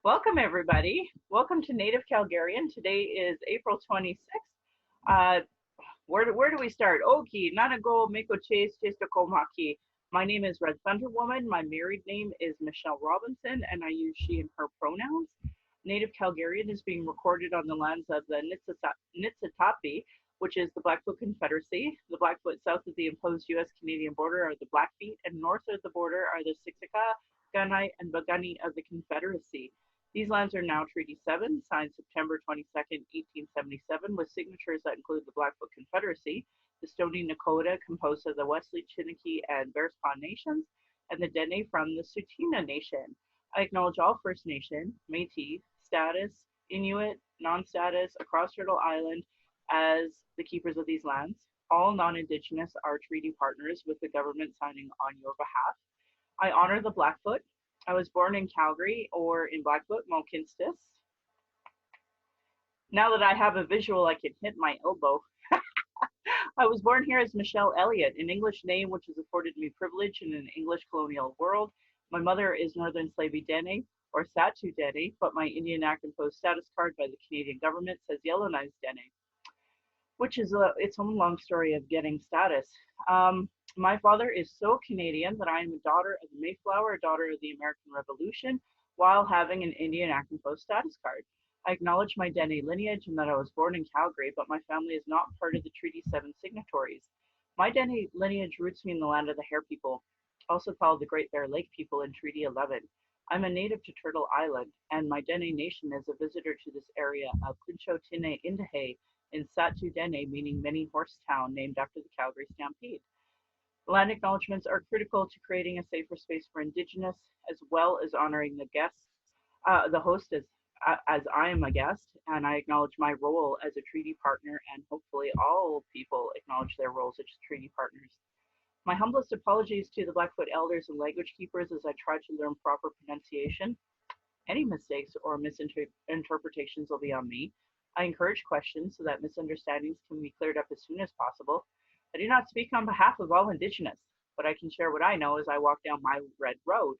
Welcome, everybody. Welcome to Native Calgarian. Today is April 26th. Uh, where do we start? Oki, Nanago, Mako Chase, Komaki. My name is Red Thunder Woman. My married name is Michelle Robinson, and I use she and her pronouns. Native Calgarian is being recorded on the lands of the Niitsitapi, which is the Blackfoot Confederacy. The Blackfoot south of the imposed U.S.-Canadian border are the Blackfeet, and north of the border are the Siksika, Gunai, and Bagani of the Confederacy. These lands are now Treaty 7, signed September 22nd, 1877, with signatures that include the Blackfoot Confederacy, the Stoney Nakoda, composed of the Wesley, Chiniki, and Bearspaw nations, and the Dene from the Tsuut'ina Nation. I acknowledge all First Nation, Métis, status, Inuit, non-status, across Turtle Island as the keepers of these lands. All non-Indigenous are treaty partners with the government signing on your behalf. I honor the Blackfoot. I was born in Calgary, or in Blackfoot, Mohkinstsis. Now that I have a visual, I can hit my elbow. I was born here as Michelle Elliott, an English name which has afforded me privilege in an English colonial world. My mother is Northern Slavey Dene, or Satu Dene, but my Indian Act imposed status card by the Canadian government says Yellowknives Dene, which is its own long story of getting status. My father is so Canadian that I am a daughter of the Mayflower, a daughter of the American Revolution, while having an Indian Act imposed status card. I acknowledge my Dene lineage and that I was born in Calgary, but my family is not part of the Treaty 7 signatories. My Dene lineage roots me in the land of the Hare people, also called the Great Bear Lake people in Treaty 11. I'm a native to Turtle Island, and my Dene nation is a visitor to this area of Quincho Tine Indahe in Satu Dene, meaning many horse town, named after the Calgary Stampede. Land acknowledgements are critical to creating a safer space for Indigenous, as well as honoring the guests, the host as I am a guest, and I acknowledge my role as a treaty partner, and hopefully all people acknowledge their roles as treaty partners. My humblest apologies to the Blackfoot elders and language keepers as I try to learn proper pronunciation. Any mistakes or misinterpretations will be on me. I encourage questions so that misunderstandings can be cleared up as soon as possible. I do not speak on behalf of all Indigenous, but I can share what I know as I walk down my red road.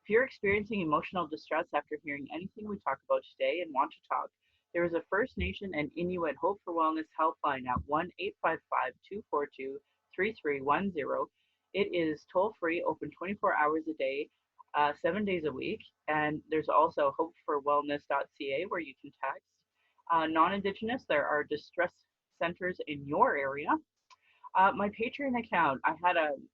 If you're experiencing emotional distress after hearing anything we talk about today and want to talk, there is a First Nation and Inuit Hope for Wellness helpline at 1-855-242-3310. It is toll-free, open 24 hours a day, 7 days a week, and there's also hopeforwellness.ca where you can text. Non-Indigenous, there are distress centers in your area. My Patreon account, I had an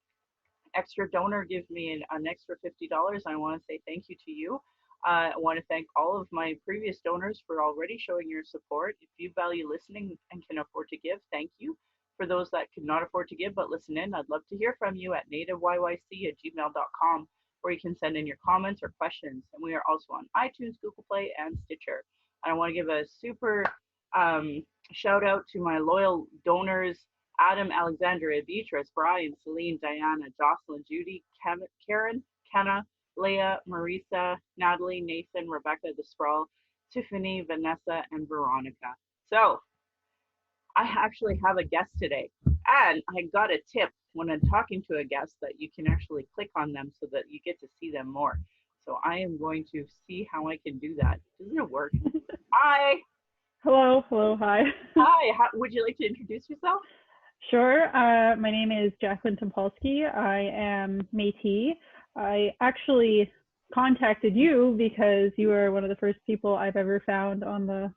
extra donor give me an extra $50. I want to say thank you to you. I want to thank all of my previous donors for already showing your support. If you value listening and can afford to give, thank you. For those that could not afford to give but listen in, I'd love to hear from you at nativeyyc@gmail.com, where you can send in your comments or questions. And we are also on iTunes, Google Play, and Stitcher. I want to give a super shout out to my loyal donors, Adam, Alexandria, Beatrice, Brian, Celine, Diana, Jocelyn, Judy, Karen, Kenna, Leah, Marisa, Natalie, Nathan, Rebecca, The Sprawl, Tiffany, Vanessa, and Veronica. So I actually have a guest today, and I got a tip when I'm talking to a guest that you can actually click on them so that you get to see them more. So I am going to see how I can do that. Doesn't it work? Hi. Hello, hi. Hi, would you like to introduce yourself? Sure. My name is Jaclyn Tompalski. I am Métis. I actually contacted you because you are one of the first people I've ever found on the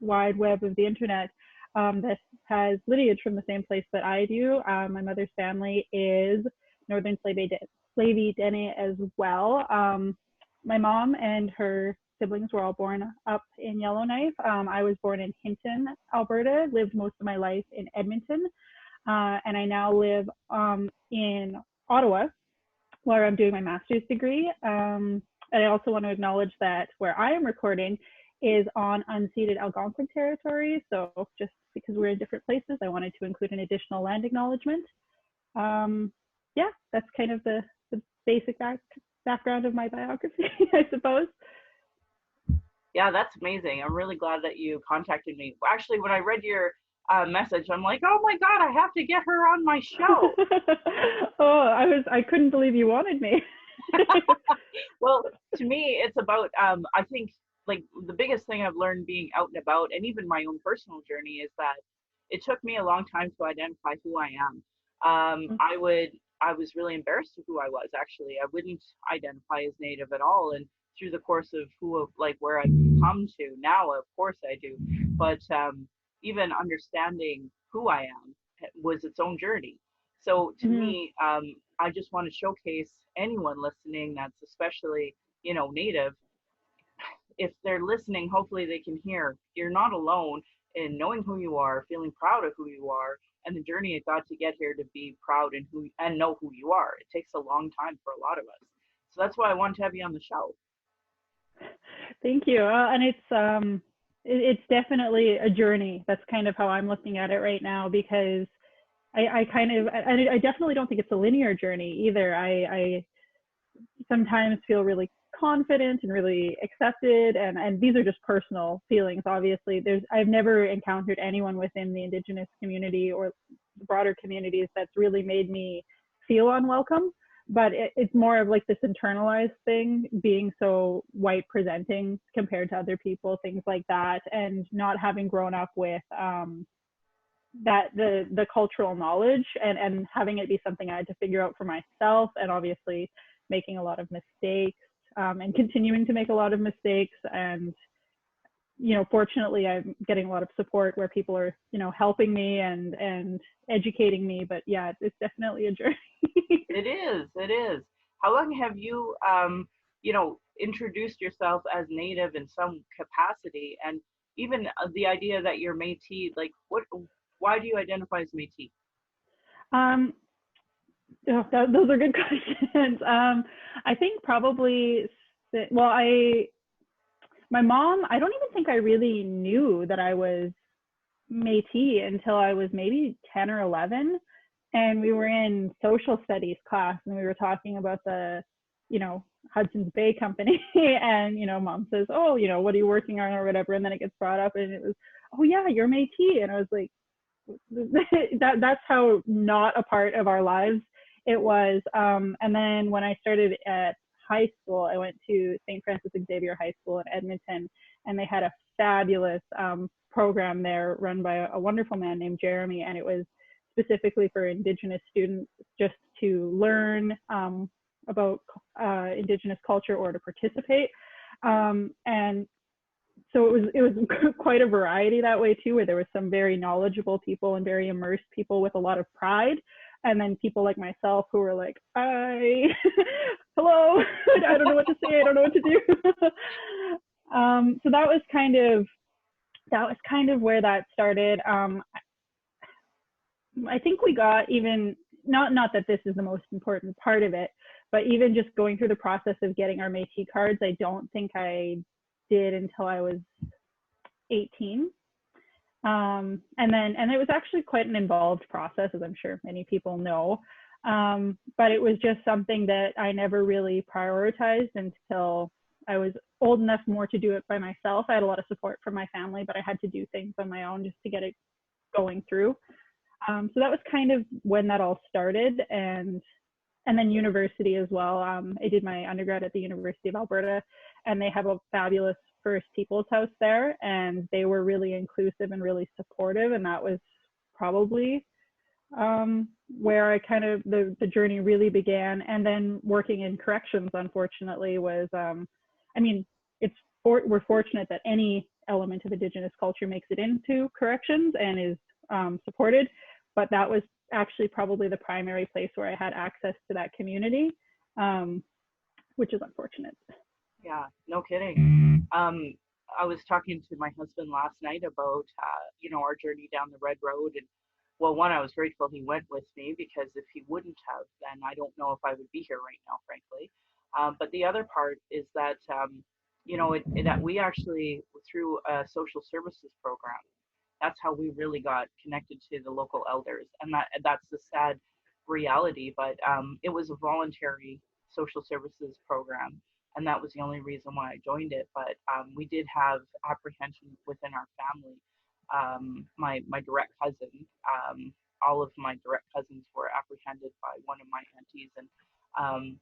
wide web of the internet that has lineage from the same place that I do. My mother's family is Northern Slavey Dene as well. My mom and her siblings were all born up in Yellowknife. I was born in Hinton, Alberta, lived most of my life in Edmonton, and I now live in Ottawa, where I'm doing my master's degree. And I also want to acknowledge that where I am recording is on unceded Algonquin territory. So just because we're in different places, I wanted to include an additional land acknowledgement. Yeah, that's kind of the basic background of my biography, I suppose. Yeah, that's amazing. I'm really glad that you contacted me. Actually, when I read your message, I'm like, oh my God, I have to get her on my show. Oh, I couldn't believe you wanted me. Well, To me, it's about, I think, like, the biggest thing I've learned being out and about, and even my own personal journey, is that it took me a long time to identify who I am. I was really embarrassed of who I was, actually. I wouldn't identify as Native at all. And through the course of like, where I've come to now, of course I do. But even understanding who I am was its own journey. So to Mm-hmm. me, I just want to showcase anyone listening that's especially, Native. If they're listening, hopefully they can hear you're not alone in knowing who you are, feeling proud of who you are, and the journey it got to get here to be proud and know who you are. It takes a long time for a lot of us. So that's why I wanted to have you on the show. Thank you. And it's definitely a journey. That's kind of how I'm looking at it right now, because I definitely don't think it's a linear journey either. I sometimes feel really confident and really accepted, and these are just personal feelings. Obviously, I've never encountered anyone within the Indigenous community or broader communities that's really made me feel unwelcome. But it's more of like this internalized thing, being so white presenting compared to other people, things like that, and not having grown up with that the cultural knowledge, and having it be something I had to figure out for myself, and obviously making a lot of mistakes, and continuing to make a lot of mistakes. And fortunately, I'm getting a lot of support where people are helping me and educating me. But yeah, it's definitely a journey. It is. It is. How long have you, introduced yourself as Native in some capacity, and even the idea that you're Métis? Like, why do you identify as Métis? um, those are good questions. I think probably, well, my mom, I don't even think I really knew that I was Métis until I was maybe 10 or 11. And we were in social studies class, and we were talking about the, Hudson's Bay Company. And, mom says, oh, what are you working on or whatever. And then it gets brought up, and it was, oh yeah, you're Métis. And I was like, that's how not a part of our lives it was. And then when I started at high school, I went to St. Francis Xavier High School in Edmonton, and they had a fabulous program there run by a wonderful man named Jeremy, and it was specifically for Indigenous students, just to learn about Indigenous culture or to participate. And so it was quite a variety that way too, where there was some very knowledgeable people and very immersed people with a lot of pride, and then people like myself who were like, hi, hello, I don't know what to say, I don't know what to do. So that was kind of where that started. I think we got, even not that this is the most important part of it, but even just going through the process of getting our Métis cards, I don't think I did until I was 18. And it was actually quite an involved process, as I'm sure many people know. But it was just something that I never really prioritized until I was old enough more to do it by myself. I had a lot of support from my family, but I had to do things on my own just to get it going through. So that was kind of when that all started. And then university as well. I did my undergrad at the University of Alberta, and they have a fabulous First Peoples House there, and they were really inclusive and really supportive. And that was probably where I kind of, the journey really began. And then working in corrections, unfortunately, was, we're fortunate that any element of Indigenous culture makes it into corrections and is supported. But that was actually probably the primary place where I had access to that community, which is unfortunate. Yeah, no kidding. I was talking to my husband last night about, our journey down the red road. And well, one, I was grateful he went with me, because if he wouldn't have, then I don't know if I would be here right now, frankly. But the other part is that, that we actually, through a social services program, that's how we really got connected to the local elders. And that's the sad reality. But it was a voluntary social services program, and that was the only reason why I joined it. But we did have apprehension within our family. My direct cousin, all of my direct cousins were apprehended by one of my aunties, and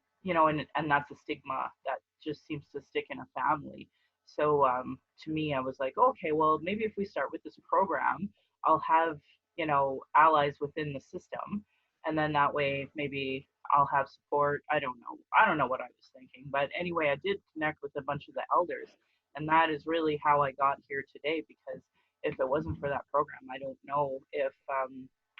and that's a stigma that just seems to stick in a family. So to me, I was like, okay, well, maybe if we start with this program, I'll have, allies within the system. And then that way, maybe I'll have support. I don't know. I don't know what I was thinking. But anyway, I did connect with a bunch of the elders. And that is really how I got here today, because if it wasn't for that program, I don't know if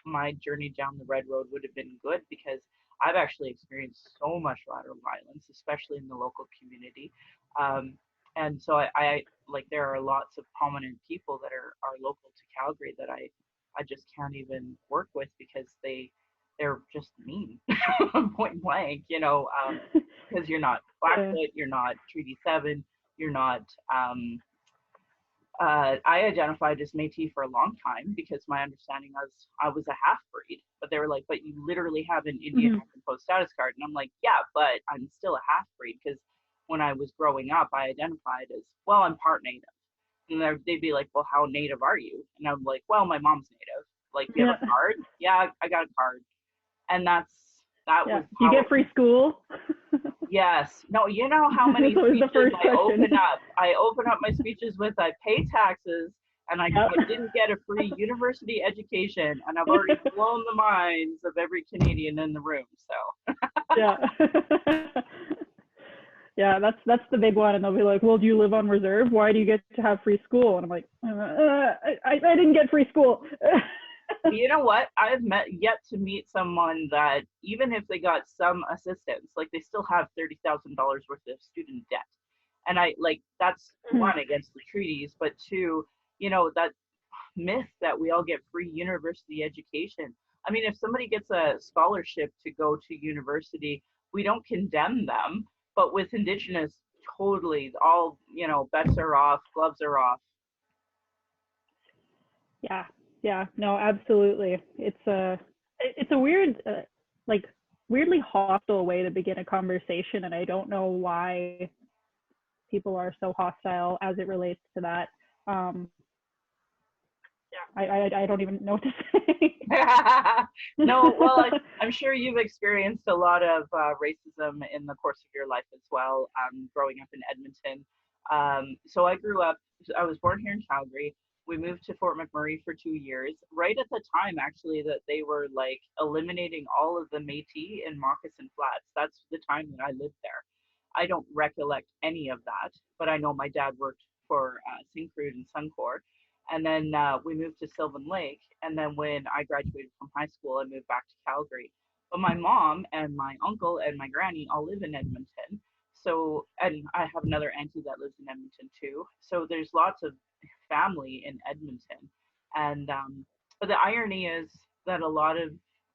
my journey down the red road would have been good, because I've actually experienced so much lateral violence, especially in the local community. Um, and so I like, there are lots of prominent people that are local to Calgary that I just can't even work with, because they're just mean, point blank, because you're not Blackfoot, you're not Treaty 7, you're not I identified as Métis for a long time, because my understanding was I was a half breed, but they were like, but you literally have an Indian American Post status card. And I'm like, yeah, but I'm still a half breed, because when I was growing up, I identified as, well, I'm part Native. And they'd be like, well, how Native are you? And I'm like, well, my mom's Native. Like, do you have a card? Yeah, I got a card. And that was Do you get free school? Yes. No, you know how many speeches I open up? I open up my speeches with, I pay taxes, and I didn't get a free university education, and I've already blown the minds of every Canadian in the room. So yeah. Yeah, that's the big one. And they'll be like, well, do you live on reserve? Why do you get to have free school? And I'm like, I didn't get free school. You know what? I've yet to meet someone that, even if they got some assistance, like, they still have $30,000 worth of student debt. And that's one, against the treaties, but two, that myth that we all get free university education. I mean, if somebody gets a scholarship to go to university, we don't condemn them, but with Indigenous, totally, all, bets are off, gloves are off. Yeah, no, absolutely. It's a weird, weirdly hostile way to begin a conversation, and I don't know why people are so hostile as it relates to that. I don't even know what to say. No, well, I'm sure you've experienced a lot of racism in the course of your life as well, growing up in Edmonton. So I was born here in Calgary. We moved to Fort McMurray for 2 years, right at the time, actually, that they were like eliminating all of the Métis in Moccasin Flats. That's the time that I lived there. I don't recollect any of that, but I know my dad worked for Syncrude and Suncor. And then we moved to Sylvan Lake. And then when I graduated from high school, I moved back to Calgary. But my mom and my uncle and my granny all live in Edmonton. So, and I have another auntie that lives in Edmonton too. So there's lots of family in Edmonton. And but the irony is that a lot of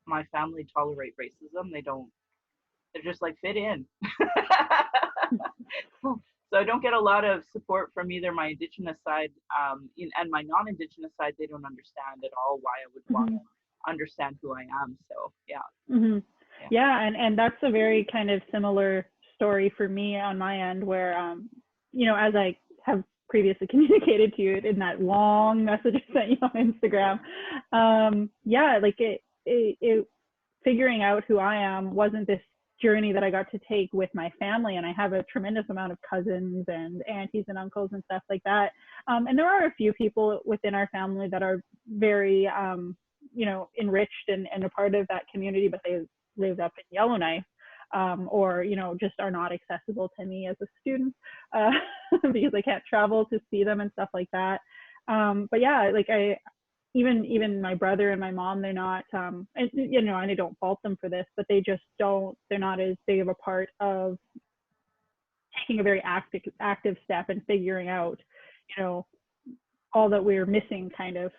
my family tolerate racism. They're just like, fit in. So I don't get a lot of support from either my Indigenous side and my non-Indigenous side. They don't understand at all why I would want to understand who I am. So yeah. Yeah, and that's a very kind of similar story for me on my end, where as I have previously communicated to you in that long message I sent you on Instagram, it figuring out who I am wasn't this journey that I got to take with my family. And I have a tremendous amount of cousins and aunties and uncles and stuff like that. And there are a few people within our family that are very, enriched and a part of that community, but they live up in Yellowknife, or, just are not accessible to me as a student because I can't travel to see them and stuff like that. But yeah, even my brother and my mom, they're not, and I don't fault them for this, but they're not as big of a part of taking a very active step and figuring out, all that we're missing, kind of.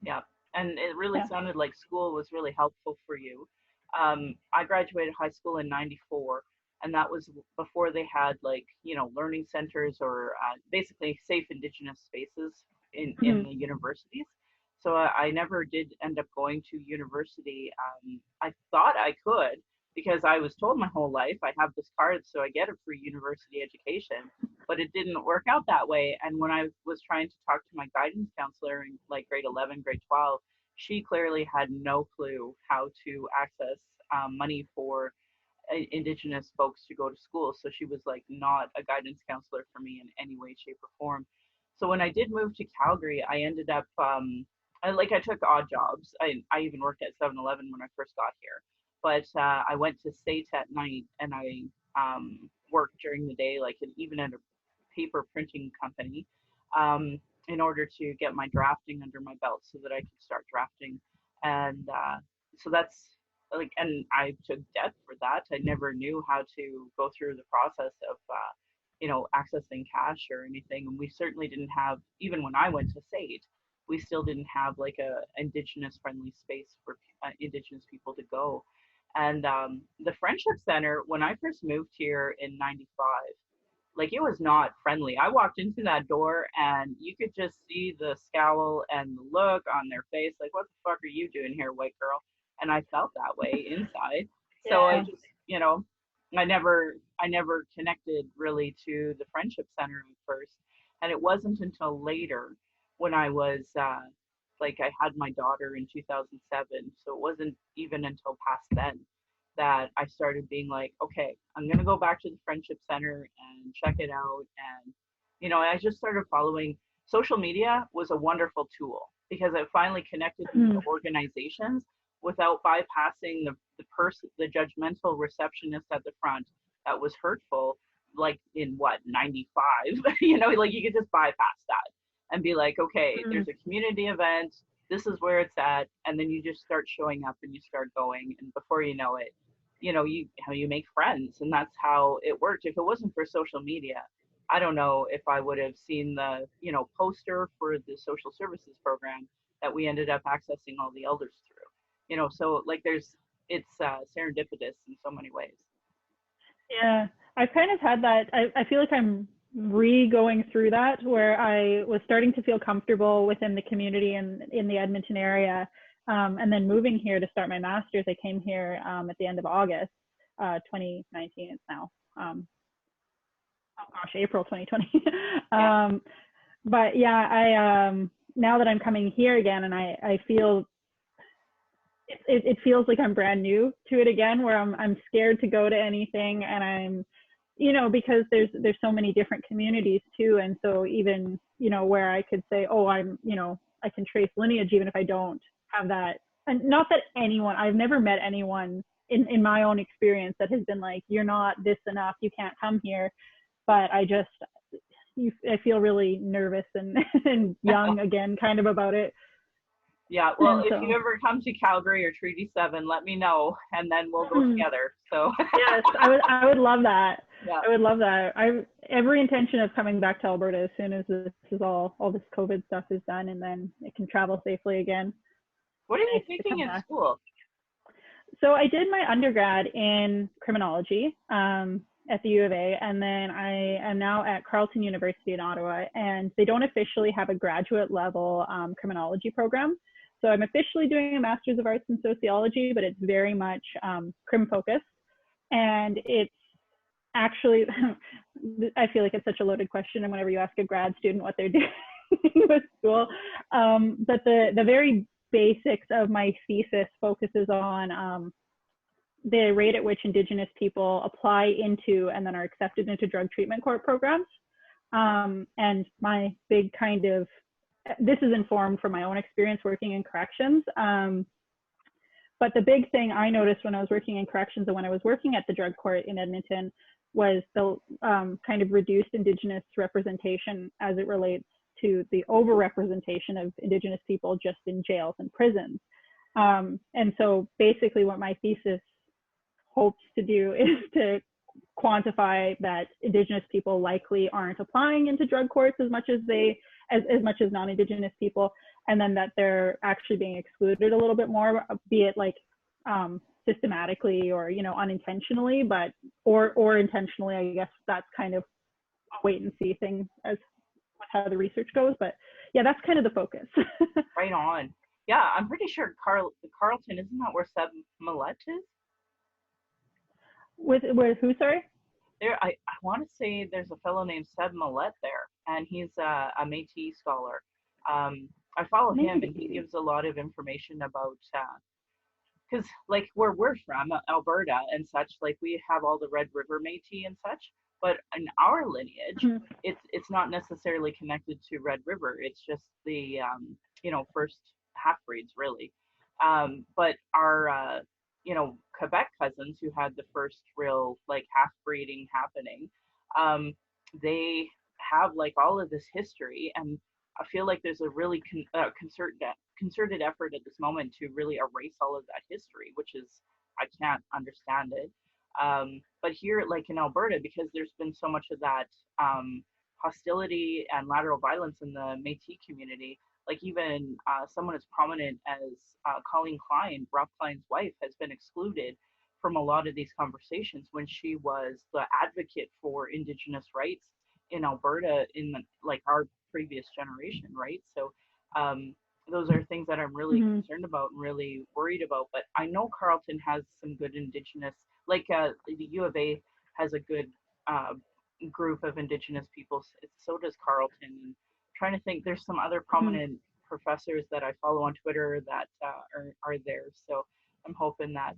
Yeah. And it really sounded like school was really helpful for you. I graduated high school in '94, and that was before they had learning centers or basically safe Indigenous spaces in the universities. So I never did end up going to university. I thought I could, because I was told my whole life I have this card, so I get a free university education, but it didn't work out that way. And when I was trying to talk to my guidance counselor in grade 11, grade 12, she clearly had no clue how to access money for Indigenous folks to go to school. So she was like not a guidance counselor for me in any way, shape, or form. So when I did move to Calgary, I ended up I took odd jobs. I even worked at 7-Eleven when I first got here, but I went to State at night and I worked during the day, like even at a paper printing company, in order to get my drafting under my belt so that I could start drafting. And so that's like, and I took debt for that. I never knew how to go through the process of, accessing cash or anything. And we certainly didn't have, even when I went to SAIT, we still didn't have like a Indigenous friendly space for Indigenous people to go. And the Friendship Center, when I first moved here in '95, like it was not friendly. I walked into that door and you could just see the scowl and the look on their face, like, what the fuck are you doing here, white girl? And I felt that way inside. So I Yeah. just, I never connected really to the Friendship Center at first. And it wasn't until later when I was like I had my daughter in 2007. So it wasn't even until past then that I started being like, okay, I'm gonna go back to the Friendship Center and check it out. And I just started following. Social media was a wonderful tool because it finally connected me to Mm. organizations without bypassing the judgmental receptionist at the front that was hurtful, like in what, 95. Like you could just bypass that and be like, okay, Mm. there's a community event, this is where it's at, and then you just start showing up and you start going, and before you know it, you make friends. And that's how it worked. If it wasn't for social media, I don't know if I would have seen the poster for the social services program that we ended up accessing all the elders through. So like it's serendipitous in so many ways. Yeah, I've kind of had that. I feel like I'm going through that where I was starting to feel comfortable within the community and in the Edmonton area. And then moving here to start my master's, I came here at the end of August, 2019. It's now, oh gosh, April 2020. Yeah. But yeah, now that I'm coming here again, and I feel it feels like I'm brand new to it again, where I'm scared to go to anything, and I'm, because there's so many different communities too, and so even where I could say, oh, I can trace lineage even if I don't have that, and not that I've never met anyone in my own experience that has been like, you're not this enough, you can't come here, but I feel really nervous and and young again, kind of about it. Yeah, well, And if you so, ever come to Calgary or Treaty 7, let me know and then we'll go together. So, yes, I would love that. yeah. I would love that. I've every intention of coming back to Alberta as soon as this is all this COVID stuff is done, and then it can travel safely again. What are you Nice to taking come in back. school? So I did my undergrad in criminology at the U of A, and then I am now at Carleton University in Ottawa, and they don't officially have a graduate level criminology program. So I'm officially doing a Master's of Arts in Sociology, but it's very much crim focused. And it's actually, I feel like it's such a loaded question. And whenever you ask a grad student what they're doing with school, but the very basics of my thesis focuses on the rate at which Indigenous people apply into and then are accepted into drug treatment court programs. And my big kind of, this is informed from my own experience working in corrections. But the big thing I noticed when I was working in corrections and when I was working at the drug court in Edmonton was the kind of reduced Indigenous representation as it relates to the overrepresentation of Indigenous people just in jails and prisons. And so basically what my thesis hopes to do is to quantify that Indigenous people likely aren't applying into drug courts as much as much as non-Indigenous people, and then that they're actually being excluded a little bit more, be it like systematically or unintentionally, but or intentionally. I guess that's kind of a wait and see thing as how the research goes. But yeah, that's kind of the focus. Right on. Yeah, I'm pretty sure Carleton, isn't that where Seb Millette is? With who? Sorry. I want to say there's a fellow named Seb Millette there, and he's a Métis scholar. I follow him, and he Maybe. gives a lot of information about because like where we're from, Alberta and such, like we have all the Red River Métis and such, but in our lineage, Mhm. it's not necessarily connected to Red River. It's just the first half breeds really. But our Quebec cousins who had the first real like half breeding happening, um, they have like all of this history, and I feel like there's a really concerted effort at this moment to really erase all of that history, which is I can't understand it. But here, like in Alberta, because there's been so much of that hostility and lateral violence in the Métis community, like even someone as prominent as Colleen Klein, Rob Klein's wife, has been excluded from a lot of these conversations when she was the advocate for Indigenous rights in Alberta in like our previous generation, right? So those are things that I'm really Mhm. concerned about and really worried about. But I know Carleton has some good Indigenous, like the U of A has a good uh, group of Indigenous people. So does Carleton. And trying to think, there's some other Mhm. prominent professors that I follow on Twitter that are there. So I'm hoping that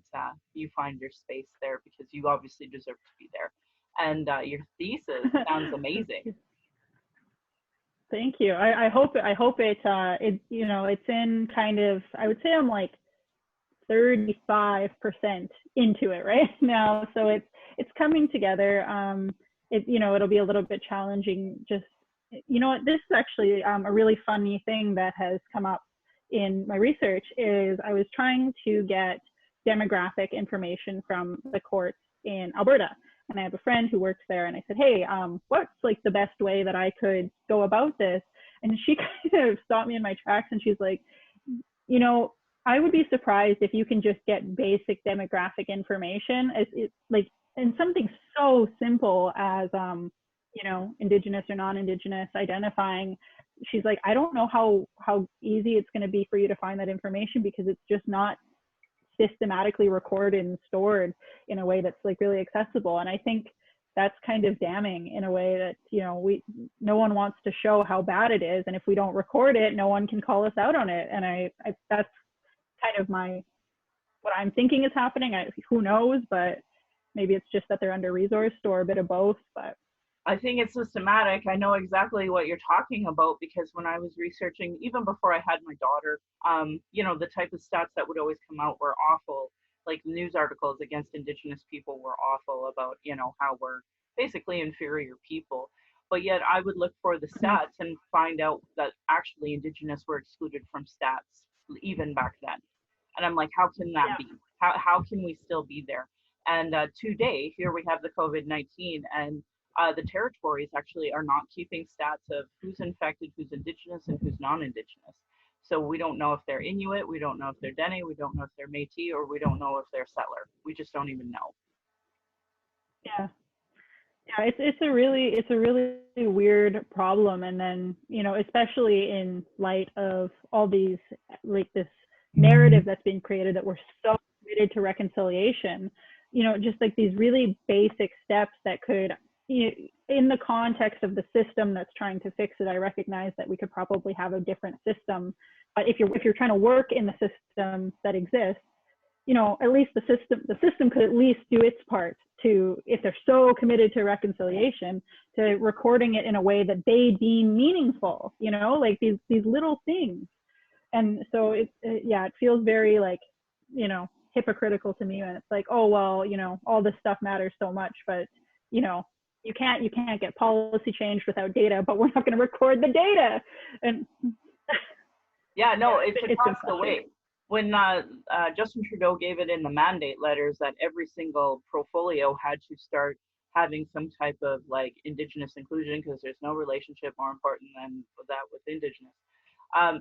you find your space there because you obviously deserve to be there. And your thesis sounds amazing. Thank you. I hope it it's in kind of, I would say I'm like 35% into it right now. So it's coming together. It'll be a little bit challenging. Just, what, this is actually a really funny thing that has come up in my research is I was trying to get demographic information from the courts in Alberta. And I have a friend who works there, and I said, hey, what's like the best way that I could go about this? And she kind of stopped me in my tracks, and she's like, you know, I would be surprised if you can just get basic demographic information. It's like, and something so simple as, Indigenous or non-Indigenous identifying. She's like, I don't know how easy it's going to be for you to find that information because it's just not systematically recorded and stored in a way that's like really accessible. And I think that's kind of damning in a way that, no one wants to show how bad it is. And if we don't record it, no one can call us out on it. And I that's kind of what I'm thinking is happening. Who knows, but maybe it's just that they're under resourced or a bit of both. But I think it's systematic. I know exactly what you're talking about because when I was researching, even before I had my daughter, the type of stats that would always come out were awful. Like news articles against Indigenous people were awful about, how we're basically inferior people. But yet I would look for the stats and find out that actually Indigenous were excluded from stats even back then. And I'm like, how can that yeah, be? How can we still be there? And today, here we have the COVID-19, and the territories actually are not keeping stats of who's infected, who's Indigenous, and who's non-Indigenous. So we don't know if they're Inuit, we don't know if they're Dene, we don't know if they're Métis, or we don't know if they're settler. We just don't even know. yeah, yeah. It's a really weird problem. And then, especially in light of all these, like this narrative that's being created that we're so committed to reconciliation, just like these really basic steps that could, in the context of the system that's trying to fix it, I recognize that we could probably have a different system. But if you're trying to work in the system that exists, at least the system could at least do its part to, if they're so committed to reconciliation, to recording it in a way that they deem meaningful, like these little things. And so it feels very like, hypocritical to me. And it's like, oh, well, all this stuff matters so much, but, you can't get policy changed without data, but we're not going to record the data. And Yeah, no, yeah, it's it's been across the frustrating. way. When Justin Trudeau gave it in the mandate letters that every single portfolio had to start having some type of like Indigenous inclusion because there's no relationship more important than that with Indigenous,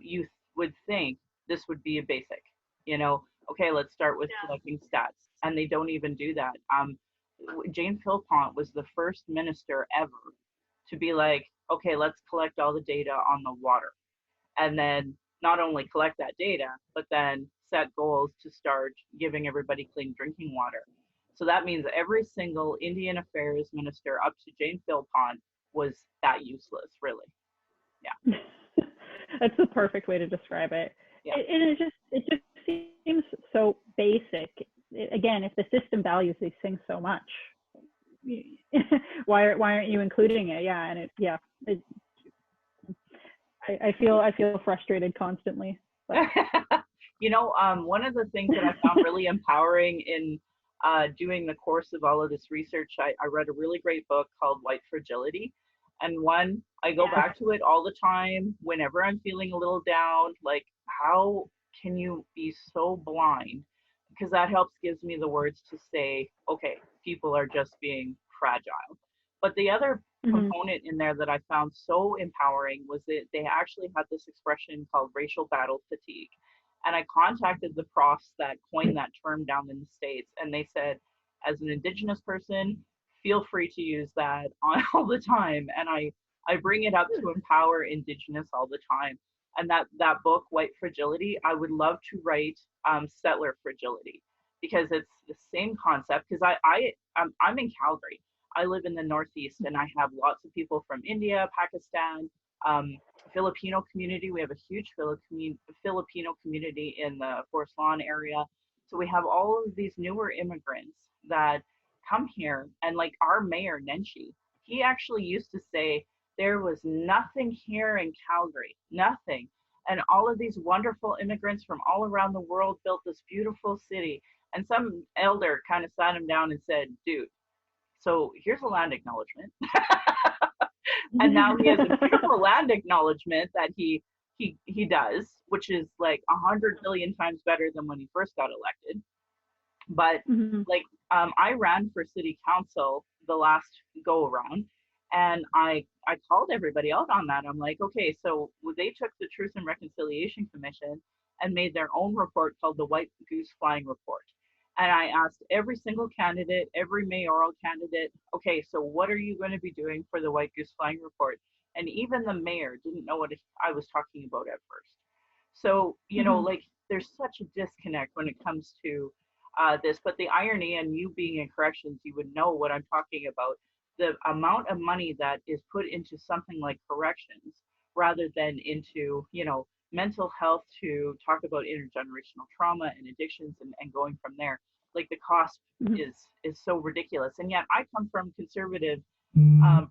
you would think this would be a basic, okay, let's start with Yeah. collecting stats. And they don't even do that. Jane Philpont was the first minister ever to be like, okay, let's collect all the data on the water and then not only collect that data, but then set goals to start giving everybody clean drinking water. So that means every single Indian Affairs minister up to Jane Philpont was that useless, really. Yeah, That's the perfect way to describe it. yeah. And it just seems so basic. Again, if the system values these things so much, why aren't you including it? Yeah, and I feel frustrated constantly. But. One of the things that I found really empowering in doing the course of all of this research, I read a really great book called White Fragility. And I go back to it all the time whenever I'm feeling a little down, like, how can you be so blind? Because that helps gives me the words to say, okay, people are just being fragile. But the other component in there that I found so empowering was that they actually had this expression called racial battle fatigue. And I contacted the profs that coined that term down in the States, and they said, as an Indigenous person, feel free to use that all the time. And I bring it up to empower Indigenous all the time. And that book, White Fragility, I would love to write settler fragility, because it's the same concept. Because I'm in Calgary. I live in the Northeast, and I have lots of people from India, Pakistan, Filipino community. We have a huge Filipino community in the Forest Lawn area. So we have all of these newer immigrants that come here, and like our mayor, Nenshi, he actually used to say there was nothing here in Calgary, nothing. And all of these wonderful immigrants from all around the world built this beautiful city. And some elder kind of sat him down and said, dude, so here's a land acknowledgement. And now he has a beautiful land acknowledgement that he does, which is like 100 billion times better than when he first got elected. But I ran for city council the last go around, and I called everybody out on that. I'm like, okay, so they took the Truth and Reconciliation Commission and made their own report called the White Goose Flying Report. And I asked every single candidate, every mayoral candidate, okay, so what are you going to be doing for the White Goose Flying Report? And even the mayor didn't know what I was talking about at first. So, like, there's such a disconnect when it comes to this. But the irony, and you being in corrections, you would know what I'm talking about. The amount of money that is put into something like corrections rather than into, mental health, to talk about intergenerational trauma and addictions and going from there. Like, the cost is so ridiculous. And yet I come from conservative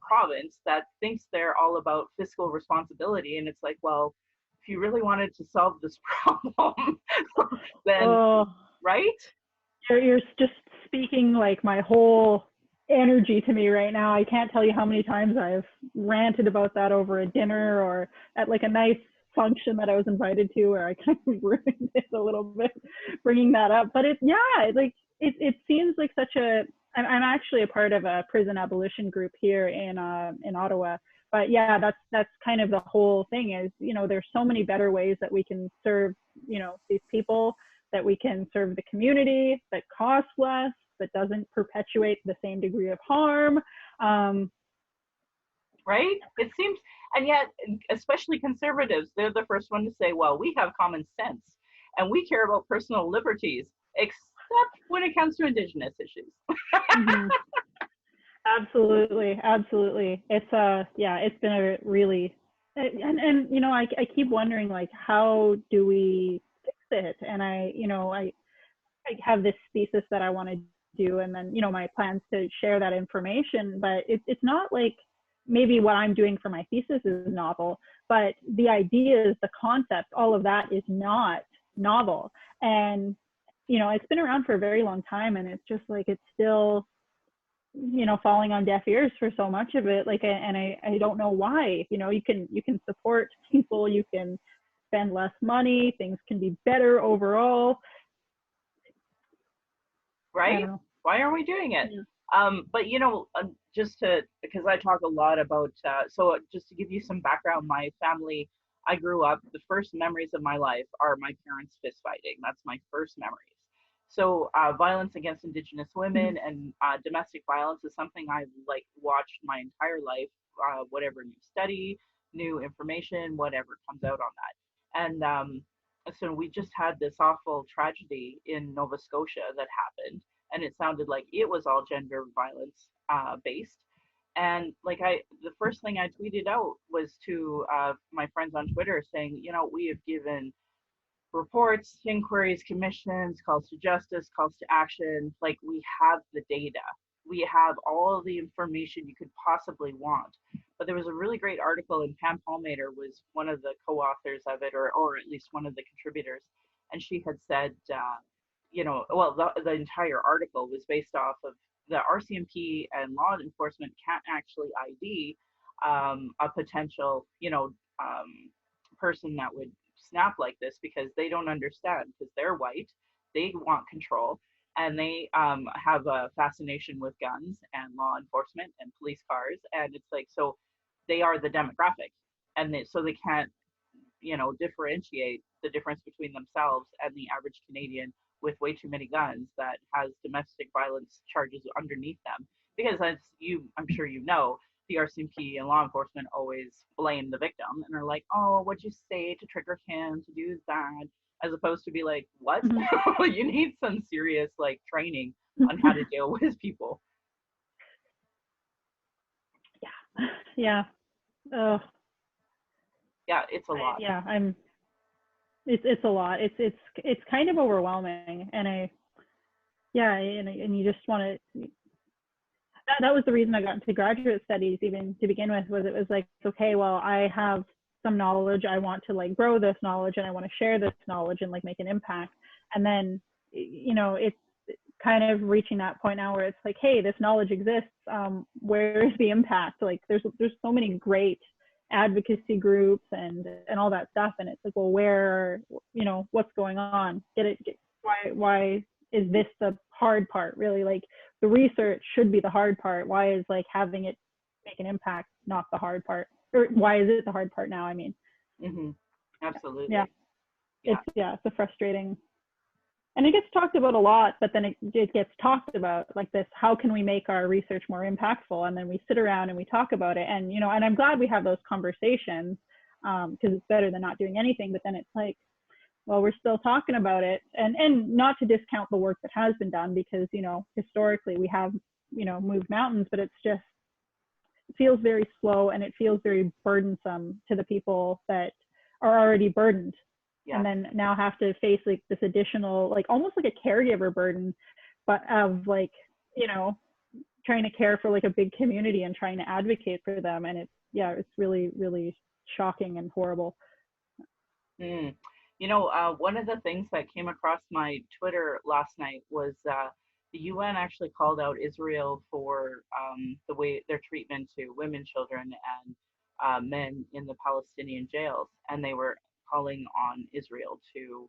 province that thinks they're all about fiscal responsibility. And it's like, well, if you really wanted to solve this problem, then, right? You're just speaking like my whole energy to me right now. I can't tell you how many times I've ranted about that over a dinner or at like a nice function that I was invited to, where I kind of ruined it a little bit bringing that up. But it seems like such a, I'm actually a part of a prison abolition group here in Ottawa. But yeah, that's kind of the whole thing is, there's so many better ways that we can serve, these people, that we can serve the community, that costs less, that doesn't perpetuate the same degree of harm. Right? It seems, and yet, especially conservatives, they're the first one to say, well, we have common sense and we care about personal liberties, except when it comes to Indigenous issues. Absolutely. It's it's been a really, and I keep wondering, like, how do we fix it? And I have this thesis that I want to do, and then my plans to share that information. But it's not like maybe what I'm doing for my thesis is novel, but the ideas, the concept, all of that is not novel. And it's been around for a very long time, and it's just like it's still falling on deaf ears for so much of it. Like, and I don't know why. You can support people, you can spend less money, things can be better overall. Right? Why aren't we doing it? But because I talk a lot about, so just to give you some background, my family, I grew up, the first memories of my life are my parents fist fighting. That's my first memories. So violence against Indigenous women and domestic violence is something I've watched my entire life, whatever new study, new information, whatever comes out on that. And so we just had this awful tragedy in Nova Scotia that happened, and it sounded like it was all gender violence based. And the first thing I tweeted out was to my friends on Twitter saying, we have given reports, inquiries, commissions, calls to justice, calls to action. Like, we have the data. We have all the information you could possibly want. But there was a really great article, and Pam Palmater was one of the co-authors of it, or at least one of the contributors. And she had said, well, the entire article was based off of the RCMP, and law enforcement can't actually ID a potential, person that would snap like this, because they don't understand, because they're white, they want control, and they have a fascination with guns and law enforcement and police cars, and it's like, so they are the demographic, and so they can't, differentiate the difference between themselves and the average Canadian with way too many guns that has domestic violence charges underneath them. Because, as I'm sure the RCMP and law enforcement always blame the victim and are like, oh, what'd you say to trigger him to do that? As opposed to be like, what? You need some serious training on how to deal with people. Yeah. Yeah, it's a lot. Yeah, it's a lot. It's kind of overwhelming, and you just want to. That was the reason I got into graduate studies, even to begin with. Was it was like, okay, well, I have some knowledge. I want to grow this knowledge, and I want to share this knowledge and make an impact. And then, it's kind of reaching that point now where it's like, hey, this knowledge exists. Where is the impact? There's so many great advocacy groups and all that stuff, and it's like, well, where, what's going on? Why is this the hard part? Really, the research should be the hard part. Why is having it make an impact not the hard part? Or why is it the hard part now? I mean, Absolutely. Yeah. It's a frustrating, and it gets talked about a lot, but then it gets talked about like this, how can we make our research more impactful? And then we sit around and we talk about it, and and I'm glad we have those conversations, because it's better than not doing anything. But then it's like, well, we're still talking about it, and not to discount the work that has been done, because historically we have moved mountains, but it feels very slow, and it feels very burdensome to the people that are already burdened. Yeah. And then now have to face this additional, almost like a caregiver burden, but of trying to care for a big community and trying to advocate for them. And it's really, really shocking and horrible. One of the things that came across my Twitter last night was the UN actually called out Israel for the way their treatment to women, children, and men in the Palestinian jails, and they were calling on Israel to,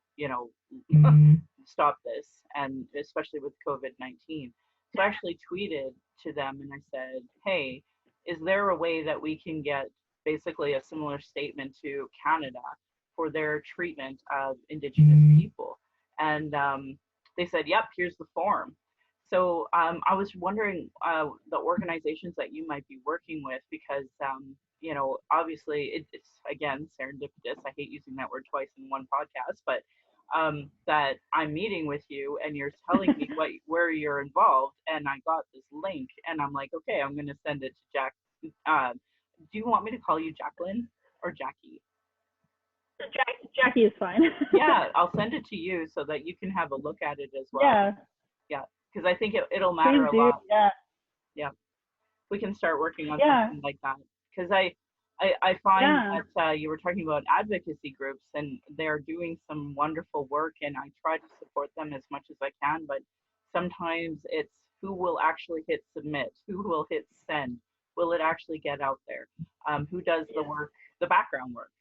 stop this, and especially with COVID-19. So I actually tweeted to them and I said, hey, is there a way that we can get basically a similar statement to Canada for their treatment of Indigenous people? And they said, yep, here's the form. So I was wondering the organizations that you might be working with, because obviously it's, again, serendipitous. I hate using that word twice in one podcast, but that I'm meeting with you and you're telling me where you're involved, and I got this link, and I'm like, okay, I'm going to send it to Jack. Do you want me to call you Jaclyn or Jackie? Jackie is fine. Yeah, I'll send it to you so that you can have a look at it as well. Yeah, because I think it'll matter a lot. Yeah, we can start working on something like that, because I find that you were talking about advocacy groups, and they're doing some wonderful work, and I try to support them as much as I can, but sometimes it's who will actually hit submit, who will hit send, will it actually get out there, who does the work, the background work,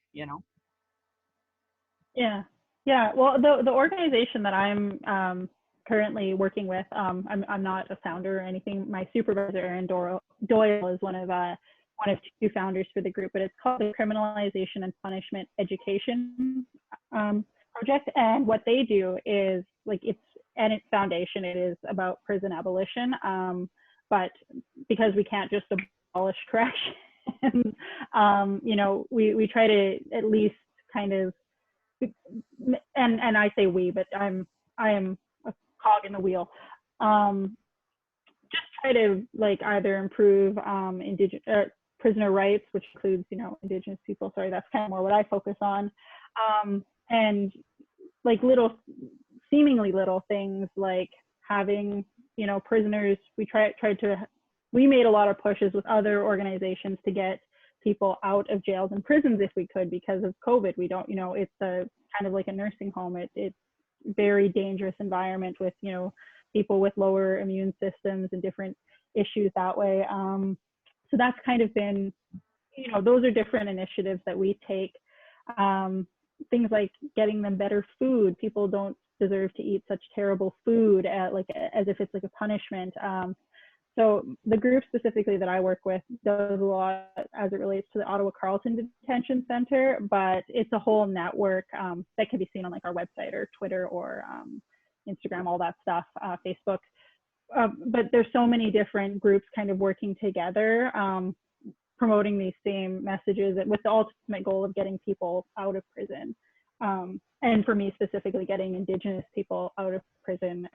Yeah. Well, the organization that I'm currently working with, I'm not a founder or anything. My supervisor, Erin Doyle, is one of two founders for the group, but it's called the Criminalization and Punishment Education Project. And what they do is its foundation, it is about prison abolition. But because we can't just abolish correction, we try to at least kind of, and I say we, but I am a cog in the wheel. Just try to either improve prisoner rights, which includes Indigenous people. Sorry, that's kind of more what I focus on, and like seemingly little things like having, you know, prisoners. We made a lot of pushes with other organizations to get people out of jails and prisons if we could, because of COVID. We don't, you know, it's a kind of like a nursing home. It's very dangerous environment with, you know, people with lower immune systems and different issues that way. So that's kind of been, you know, those are different initiatives that we take. Things like getting them better food. People don't deserve to eat such terrible food like as if it's like a punishment. So the group specifically that I work with does a lot as it relates to the Ottawa Carleton Detention Center, but it's a whole network that can be seen on like our website or Twitter or Instagram, all that stuff, Facebook. But there's so many different groups kind of working together, promoting these same messages with the ultimate goal of getting people out of prison. And for me specifically, getting Indigenous people out of prison,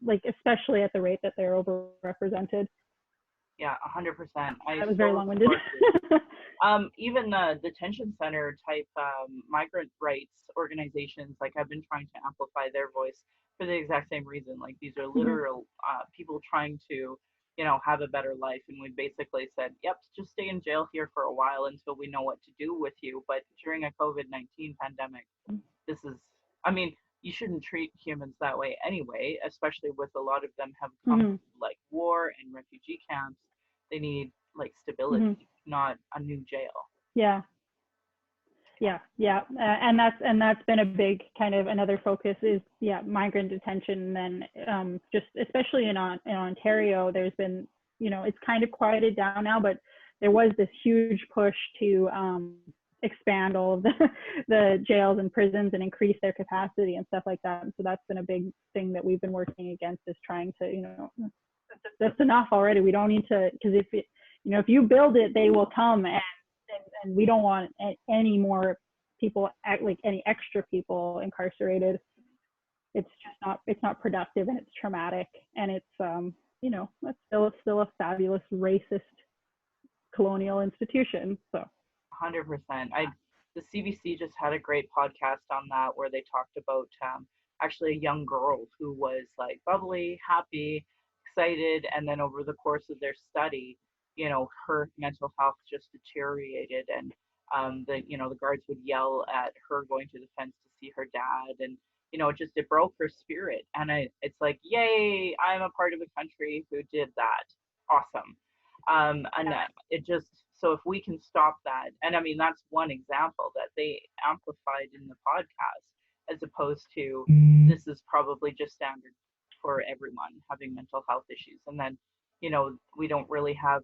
like especially at the rate that they're overrepresented. Yeah, 100%. That was very long-winded. Even the detention center type migrant rights organizations, like I've been trying to amplify their voice for the exact same reason. Like these are literal people trying to, you know, have a better life. And we basically said, yep, just stay in jail here for a while until we know what to do with you. But during a COVID-19 pandemic, this is, I mean, you shouldn't treat humans that way anyway, especially with a lot of them have come from like war and refugee camps. They need like stability, not a new jail. Yeah. And that's been a big kind of another focus is migrant detention. And then just especially in Ontario, there's been, you know, it's kind of quieted down now, but there was this huge push to expand all of the jails and prisons and increase their capacity and stuff like that. And so that's been a big thing that we've been working against, is trying to, you know, that's enough already. We don't need to, because if you build it, they will come, and we don't want any more people, like any extra people incarcerated. It's not productive, and it's traumatic, and it's you know, that's still a fabulous racist colonial institution. So 100%. The CBC just had a great podcast on that where they talked about actually a young girl who was like bubbly, happy, excited, and then over the course of their study, you know, her mental health just deteriorated, and the guards would yell at her going to the fence to see her dad, and you know, it broke her spirit. And it's like, yay, I'm a part of a country who did that. Awesome. It just, so if we can stop that, and I mean, that's one example that they amplified in the podcast, as opposed to this is probably just standard for everyone having mental health issues. And then, you know, we don't really have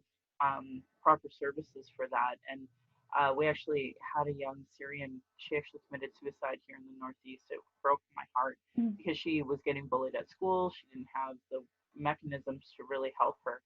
proper services for that. And we actually had a young Syrian, she actually committed suicide here in the Northeast. It broke my heart because she was getting bullied at school. She didn't have the mechanisms to really help her.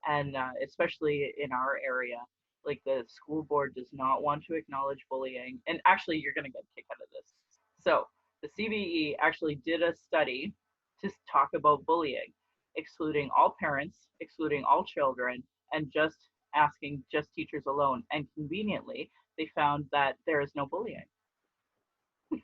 And especially in our area, like the school board does not want to acknowledge bullying. And actually, you're going to get a kick out of this. So the CBE actually did a study to talk about bullying, excluding all parents, excluding all children, and just asking just teachers alone. And conveniently, they found that there is no bullying. It's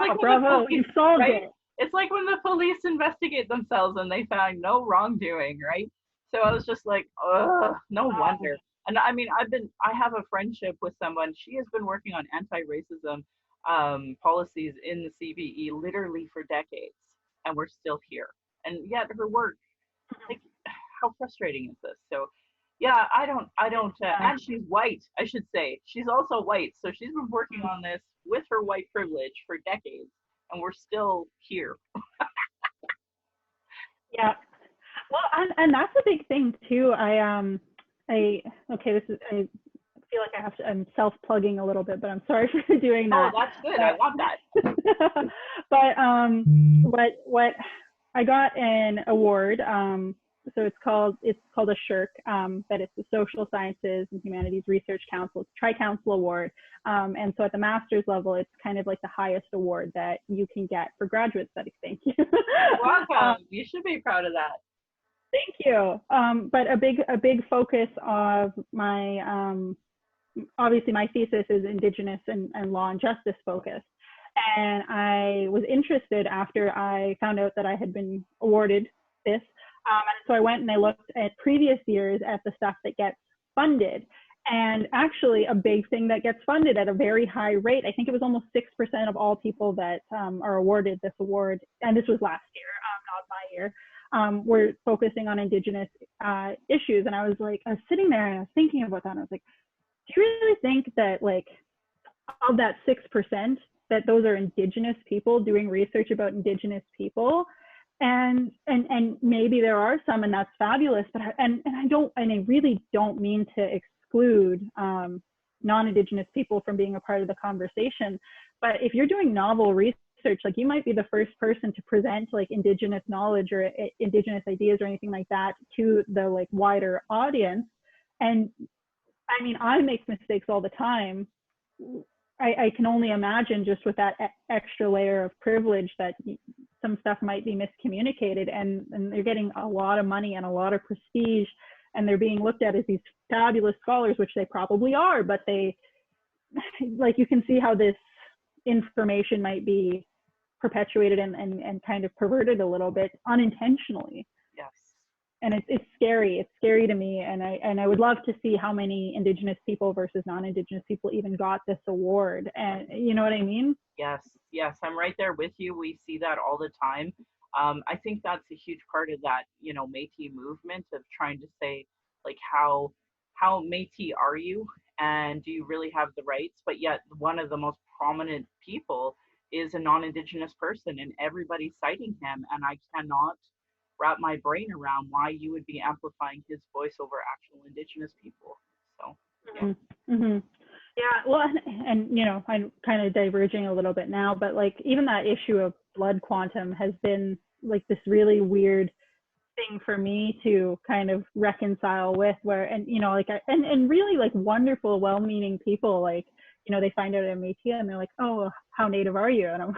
like bravo, you solved it. It's like when the police investigate themselves and they found no wrongdoing, right? So I was just like, ugh, no wonder. And I mean, I have a friendship with someone. She has been working on anti-racism policies in the CBE literally for decades, and we're still here. And yet her work, like, how frustrating is this? So yeah, I don't, and she's white, I should say. She's also white. So she's been working on this with her white privilege for decades, and we're still here. Yeah. Well, and that's a big thing too. I feel like I'm self-plugging a little bit, but I'm sorry for doing that. Oh, that's good. I love that. But what I got an award. So it's called a SHIRC, that it's the Social Sciences and Humanities Research Council, Tri-Council Award. And so at the master's level, it's kind of like the highest award that you can get for graduate studies. Thank you. Welcome. You should be proud of that. Thank you. But a big focus of my obviously my thesis is Indigenous and law and justice focused. And I was interested after I found out that I had been awarded this. And so I went and I looked at previous years at the stuff that gets funded. And actually a big thing that gets funded at a very high rate, I think it was almost 6% of all people that are awarded this award, and this was last year, not my year, were focusing on Indigenous issues. And I was sitting there and I was thinking about that, and I was like, do you really think that like of that 6%, that those are Indigenous people doing research about Indigenous people? And maybe there are some, and that's fabulous, but I really don't mean to exclude non-Indigenous people from being a part of the conversation. But if you're doing novel research, like you might be the first person to present like Indigenous knowledge or Indigenous ideas or anything like that to the like wider audience. And I mean, I make mistakes all the time. I can only imagine just with that extra layer of privilege that some stuff might be miscommunicated, and they're getting a lot of money and a lot of prestige, and they're being looked at as these fabulous scholars, which they probably are, but they, like, you can see how this information might be perpetuated and kind of perverted a little bit unintentionally. Yes. And it's scary. It's scary to me. And I would love to see how many Indigenous people versus non-Indigenous people even got this award. And you know what I mean? Yes, yes, I'm right there with you. We see that all the time. I think that's a huge part of that, Métis movement of trying to say, like, how Métis are you, and do you really have the rights? But yet, one of the most prominent people is a non-Indigenous person, and everybody's citing him, and I cannot wrap my brain around why you would be amplifying his voice over actual Indigenous people. So, yeah. Mm-hmm. Yeah, well, and I'm kind of diverging a little bit now, but like even that issue of blood quantum has been like this really weird thing for me to kind of reconcile with, where, and really like wonderful, well-meaning people, like, they find out I'm Métis and they're like, oh, how Native are you? And I'm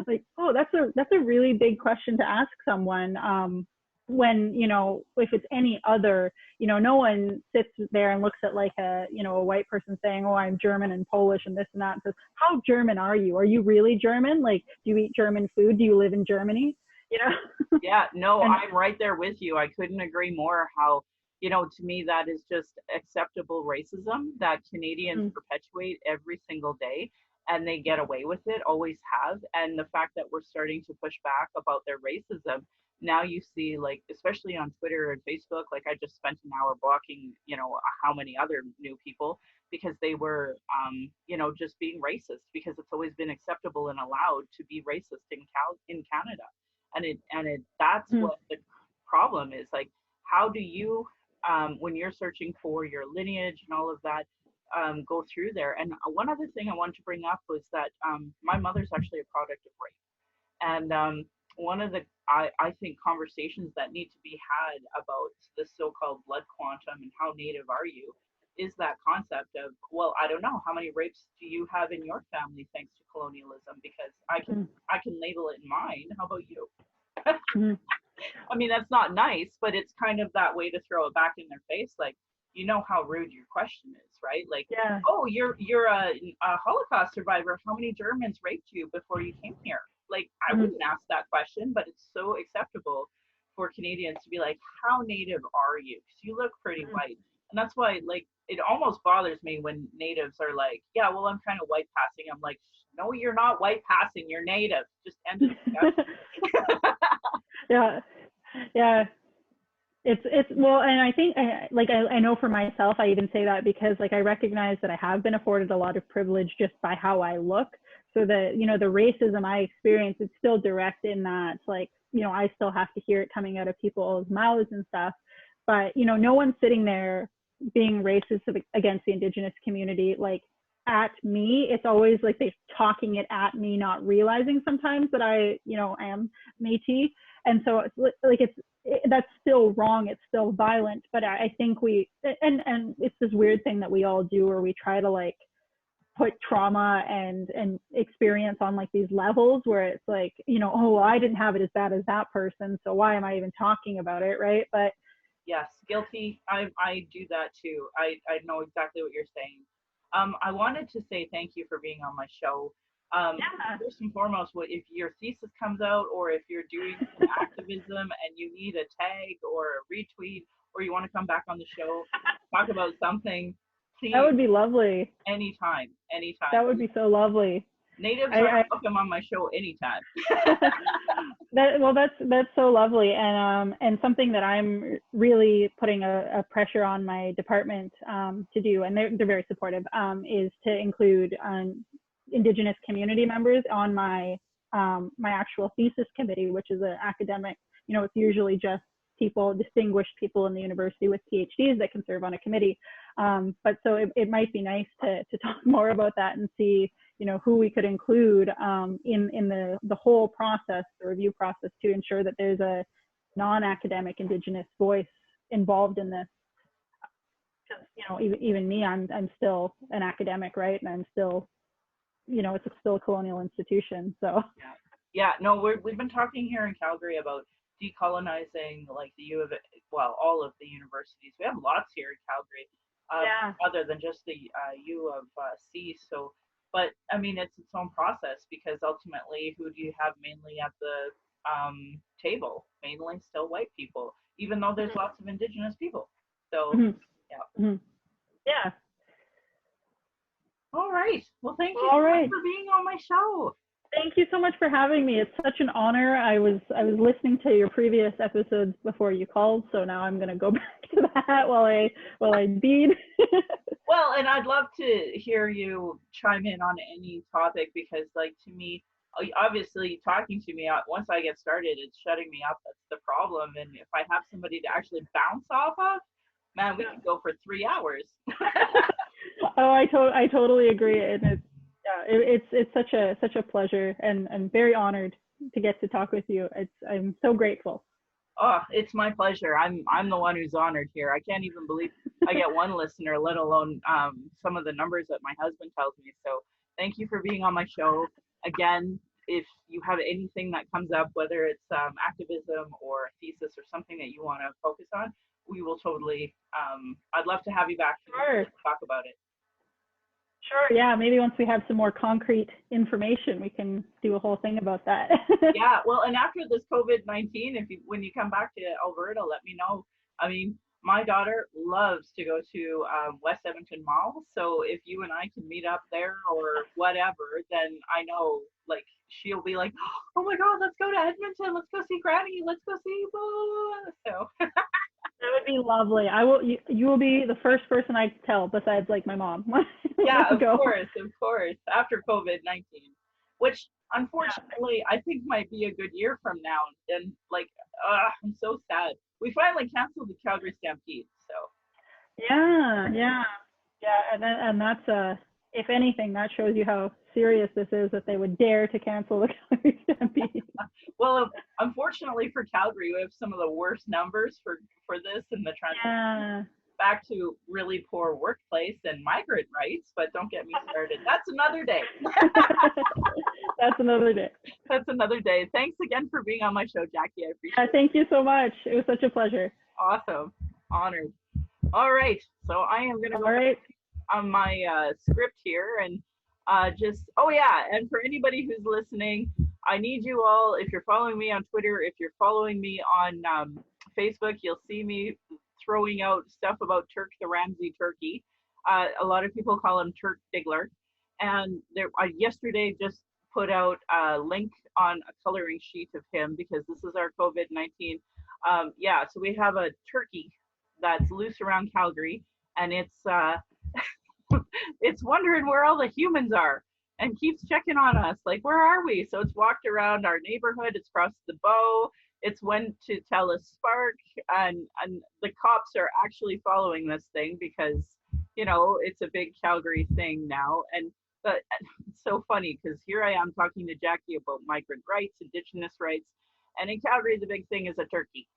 like, oh, that's a really big question to ask someone. When, if it's any other, no one sits there and looks at like a white person saying, oh, I'm German and Polish and this and that, and says, how German are you? Are you really German? Like, do you eat German food? Do you live in Germany? Yeah, no, and, I'm right there with you. I couldn't agree more how, to me, that is just acceptable racism that Canadians perpetuate every single day, and they get away with it, always have. And the fact that we're starting to push back about their racism, now you see, like, especially on Twitter and Facebook, like I just spent an hour blocking, how many other new people, because they were, just being racist, because it's always been acceptable and allowed to be racist in Canada. And that's what the problem is. Like, how do you, when you're searching for your lineage and all of that, go through there? And one other thing I wanted to bring up was that my mother's actually a product of rape. And one of the, I think, conversations that need to be had about the so-called blood quantum and how Native are you is that concept of, well, I don't know, how many rapes do you have in your family thanks to colonialism? Because I can label it in mine. How about you? I mean, that's not nice, but it's kind of that way to throw it back in their face. Like, how rude your question is, right? Like, yeah. Oh, you're a Holocaust survivor. How many Germans raped you before you came here? Like, I wouldn't ask that question, but it's so acceptable for Canadians to be like, how Native are you? Because you look pretty white. And that's why, like, it almost bothers me when Natives are like, yeah, well, I'm kind of white passing. I'm like, no, you're not white passing. You're Native. Just end the discussion. Yeah. It's well, and I think I know for myself, I even say that because like I recognize that I have been afforded a lot of privilege just by how I look. So the the racism I experience, it's still direct in that, like, I still have to hear it coming out of people's mouths and stuff. But no one's sitting there being racist against the Indigenous community, like, at me. It's always like they're talking it at me, not realizing sometimes that I am Métis. And so it's like that's still wrong. It's still violent. But I think and it's this weird thing that we all do, where we try to like put trauma and experience on like these levels where it's like, oh, well, I didn't have it as bad as that person, so why am I even talking about it, right? But yes, guilty. I do that too. I know exactly what you're saying. I wanted to say thank you for being on my show. Yeah. First and foremost, if your thesis comes out, or if you're doing some activism and you need a tag or a retweet, or you want to come back on the show, talk about something, That please, would be lovely. anytime, anytime. That would be so lovely. Natives are I welcome on my show anytime. that's so lovely, and something that I'm really putting a pressure on my department to do, and they're very supportive, is to include Indigenous community members on my my actual thesis committee, which is an academic. It's usually just distinguished people in the university with PhDs that can serve on a committee. But so it might be nice to talk more about that and see, who we could include in the whole process, the review process, to ensure that there's a non-academic Indigenous voice involved in this. Because, even me, I'm still an academic, right? And I'm still, it's still a colonial institution. So yeah, no, we've been talking here in Calgary about decolonizing, like all of the universities. We have lots here in Calgary, other than just the U of C. So, but I mean, it's its own process, because ultimately, who do you have mainly at the table? Mainly still white people, even though there's lots of Indigenous people. So, yeah. Yeah. All right. Well, thank you All so right. much for being on my show. Thank you so much for having me. It's such an honor. I was listening to your previous episodes before you called, so now I'm going to go back to that while I bead. Well, and I'd love to hear you chime in on any topic, because, like, to me, obviously talking to me, once I get started, it's shutting me up. That's the problem. And if I have somebody to actually bounce off of, man, we could go for 3 hours. Oh, I totally agree, and it's such a pleasure, and I'm very honored to get to talk with you. I'm so grateful. Oh, it's my pleasure. I'm the one who's honored here. I can't even believe I get one listener, let alone some of the numbers that my husband tells me. So thank you for being on my show. Again, if you have anything that comes up, whether it's activism or thesis or something that you want to focus on, we will totally, I'd love to have you back to talk about it. Sure. Yeah. Maybe once we have some more concrete information, we can do a whole thing about that. Yeah. Well, and after this COVID-19, when you come back to Alberta, let me know. I mean, my daughter loves to go to West Edmonton Mall. So if you and I can meet up there or whatever, then I know, like, she'll be like, oh my God, let's go to Edmonton. Let's go see Granny. Let's go see Boo. So. That would be lovely. You will be the first person I tell, besides, like, my mom. Yeah, of course. After COVID-19, which unfortunately I think might be a good year from now. And, like, I'm so sad. We finally canceled the Calgary Stampede. So. Yeah. And that's if anything, that shows you how serious this is, that they would dare to cancel the Calgary Stampede. Well, unfortunately for Calgary, we have some of the worst numbers for this, and the transition back to really poor workplace and migrant rights. But don't get me started. That's another day. That's another day. That's another day. Thanks again for being on my show, Jackie. I appreciate it. Thank you so much. It was such a pleasure. Awesome. Honored. All right. So I am going to go on my script here, and and for anybody who's listening, I need you all, if you're following me on Twitter, if you're following me on Facebook, you'll see me throwing out stuff about Turk the Ramsey turkey. A lot of people call him Turk Diggler. And I yesterday just put out a link on a coloring sheet of him, because this is our COVID-19. So we have a turkey that's loose around Calgary, and it's it's wondering where all the humans are and keeps checking on us, like, where are we? So it's walked around our neighborhood, it's crossed the bow, it's went to tell a spark, and the cops are actually following this thing, because it's a big Calgary thing now. And but it's so funny, because here I am talking to Jackie about migrant rights, Indigenous rights, and in Calgary the big thing is a turkey.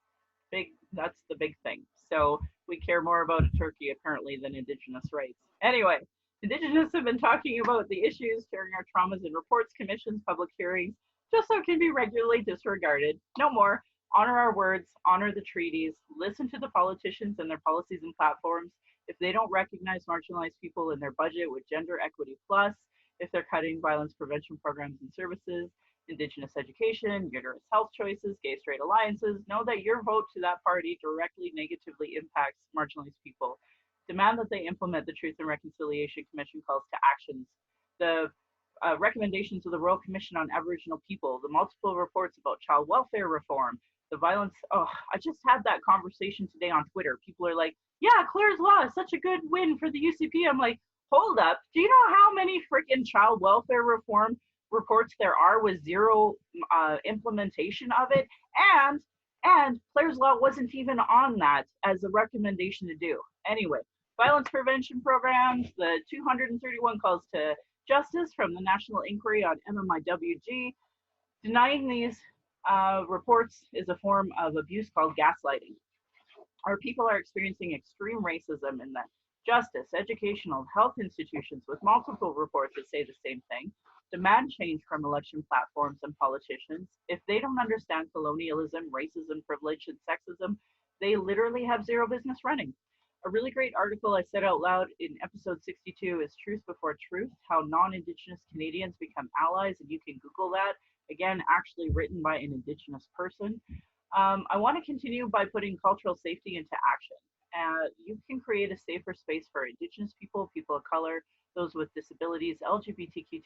That's the big thing. So we care more about a turkey apparently than Indigenous rights. Anyway, Indigenous have been talking about the issues, sharing our traumas in reports, commissions, public hearings, just so it can be regularly disregarded. No more. Honor our words, honor the treaties, listen to the politicians and their policies and platforms, if they don't recognize marginalized people in their budget with Gender Equity Plus, if they're cutting violence prevention programs and services, Indigenous education, uterus health choices, gay straight alliances, know that your vote to that party directly negatively impacts marginalized people. Demand that they implement the Truth and Reconciliation Commission calls to actions. The recommendations of the Royal Commission on Aboriginal People, the multiple reports about child welfare reform, the violence. Oh, I just had that conversation today on Twitter. People are like, yeah, Claire's Law is such a good win for the UCP. I'm like, hold up. Do you know how many freaking child welfare reform reports there are with zero implementation of it? And Claire's Law wasn't even on that as a recommendation to do. Anyway, violence prevention programs, the 231 calls to justice from the National Inquiry on MMIWG. Denying these reports is a form of abuse called gaslighting. Our people are experiencing extreme racism in the justice, educational, health institutions with multiple reports that say the same thing. Demand change from election platforms and politicians. If they don't understand colonialism, racism, privilege, and sexism, they literally have zero business running. A really great article I said out loud in episode 62 is Truth Before Truth, How Non-Indigenous Canadians Become Allies, and you can Google that. Again, actually written by an Indigenous person. I want to continue by putting cultural safety into action. You can create a safer space for Indigenous people, people of color, those with disabilities, LGBTQ2+.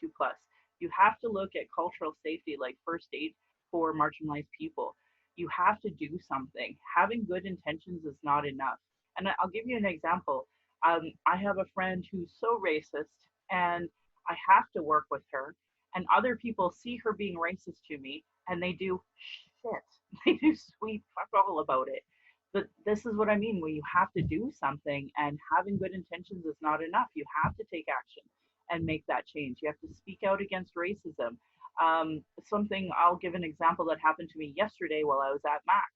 You have to look at cultural safety like first aid for marginalized people. You have to do something. Having good intentions is not enough. And I'll give you an example. I have a friend who's so racist, and I have to work with her. And other people see her being racist to me, and they do shit. They do sweet fuck all about it. But this is what I mean, when you have to do something, and having good intentions is not enough. You have to take action and make that change. You have to speak out against racism. Something, I'll give an example that happened to me yesterday while I was at Max.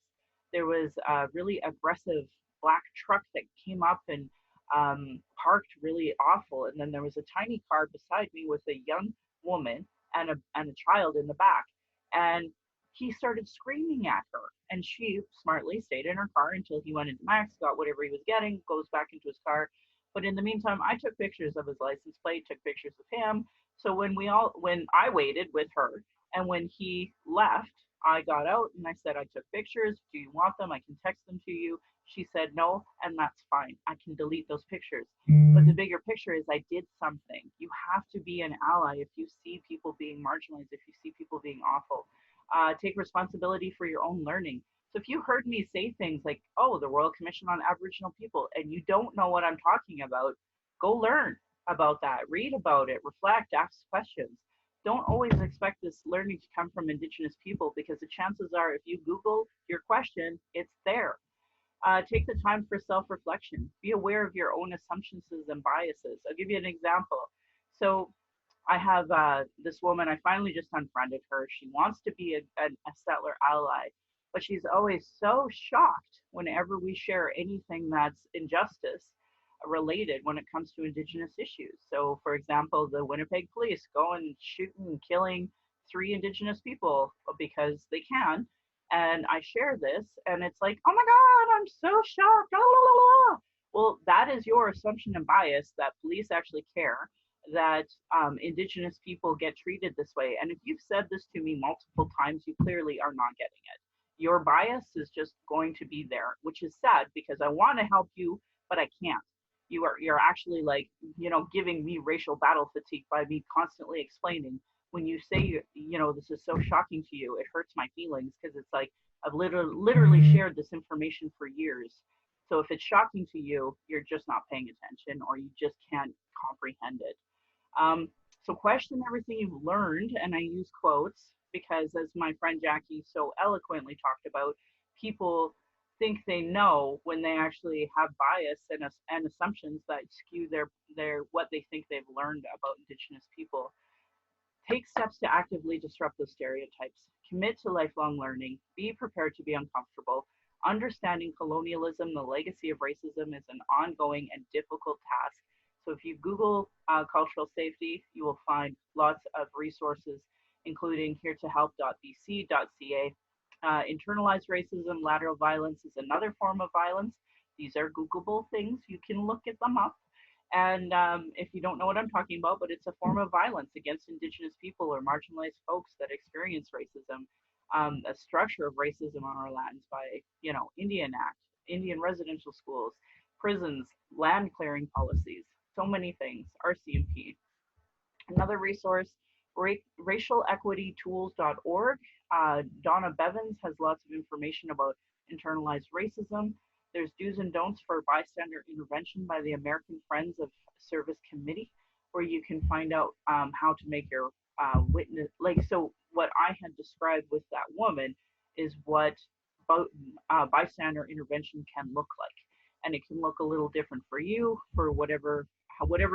There was a really aggressive black truck that came up and parked really awful. And then there was a tiny car beside me with a young woman and a child in the back. And he started screaming at her, and she smartly stayed in her car until he went into Max, got whatever he was getting, goes back into his car. But in the meantime, I took pictures of his license plate, took pictures of him. So when I waited with her, and when he left, I got out and I said, I took pictures. Do you want them? I can text them to you. She said no, and that's fine. I can delete those pictures. But the bigger picture is I did something. You have to be an ally if you see people being marginalized, if you see people being awful. Take responsibility for your own learning. So if you heard me say things like, oh, the Royal Commission on Aboriginal People, and you don't know what I'm talking about, go learn about that, read about it, reflect, ask questions. Don't always expect this learning to come from Indigenous people, because the chances are if you Google your question, it's there. Take the time for self-reflection. Be aware of your own assumptions and biases. I'll give you an example. So I have this woman, I finally just unfriended her. She wants to be a settler ally, but she's always so shocked whenever we share anything that's injustice related when it comes to Indigenous issues. So for example, the Winnipeg police go and shooting and killing 3 Indigenous people because they can. And I share this, and it's like, oh my God, I'm so shocked. La, la, la, la. Well, that is your assumption and bias that police actually care that Indigenous people get treated this way. And if you've said this to me multiple times, you clearly are not getting it. Your bias is just going to be there, which is sad because I want to help you, but I can't. You're actually like, giving me racial battle fatigue by me constantly explaining. When you say, this is so shocking to you, it hurts my feelings, because it's like I've literally shared this information for years. So if it's shocking to you, you're just not paying attention, or you just can't comprehend it. So question everything you've learned, and I use quotes because, as my friend Jackie so eloquently talked about, people think they know when they actually have bias and assumptions that skew their what they think they've learned about Indigenous people. Take steps to actively disrupt those stereotypes. Commit to lifelong learning. Be prepared to be uncomfortable. Understanding colonialism, the legacy of racism, is an ongoing and difficult task. So if you Google cultural safety, you will find lots of resources, including heretohelp.bc.ca. Internalized racism, lateral violence is another form of violence. These are Googleable things. You can look at them up. And if you don't know what I'm talking about, but it's a form of violence against Indigenous people or marginalized folks that experience racism, a structure of racism on our lands by, Indian Act, Indian residential schools, prisons, land clearing policies, so many things, RCMP. Another resource, racialequitytools.org. Donna Bevins has lots of information about internalized racism. There's do's and don'ts for bystander intervention by the American Friends of Service Committee, where you can find out how to make your witness, so what I had described with that woman is what bystander intervention can look like. And it can look a little different for you, for whatever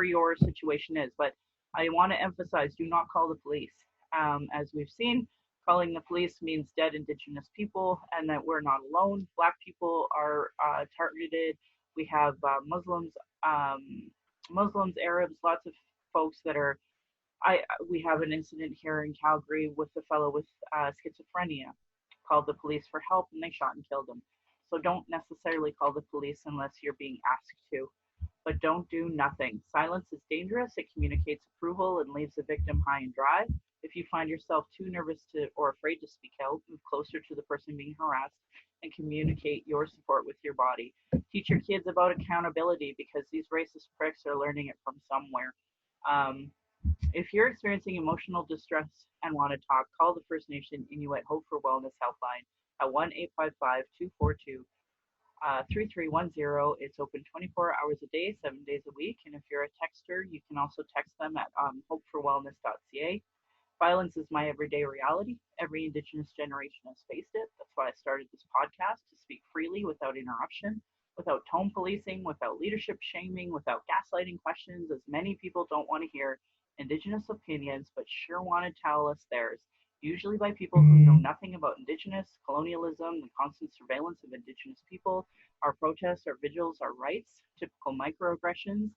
your situation is. But I want to emphasize, do not call the police. As we've seen, calling the police means dead Indigenous people, and that we're not alone. Black people are targeted. We have Muslims, Arabs, lots of folks that are. We have an incident here in Calgary with a fellow with schizophrenia. Called the police for help, and they shot and killed him. So don't necessarily call the police unless you're being asked to. But don't do nothing. Silence is dangerous. It communicates approval and leaves the victim high and dry. If you find yourself too nervous or afraid to speak out, move closer to the person being harassed and communicate your support with your body. Teach your kids about accountability, because these racist pricks are learning it from somewhere. If you're experiencing emotional distress and want to talk, call the First Nation Inuit Hope for Wellness helpline at 1-855-242-3310. It's open 24 hours a day, 7 days a week. And if you're a texter, you can also text them at hopeforwellness.ca. Violence is my everyday reality. Every Indigenous generation has faced it. That's why I started this podcast, to speak freely without interruption, without tone policing, without leadership shaming, without gaslighting questions, as many people don't want to hear Indigenous opinions, but sure want to tell us theirs, usually by people who know nothing about Indigenous, colonialism, the constant surveillance of Indigenous people, our protests, our vigils, our rights, typical microaggressions,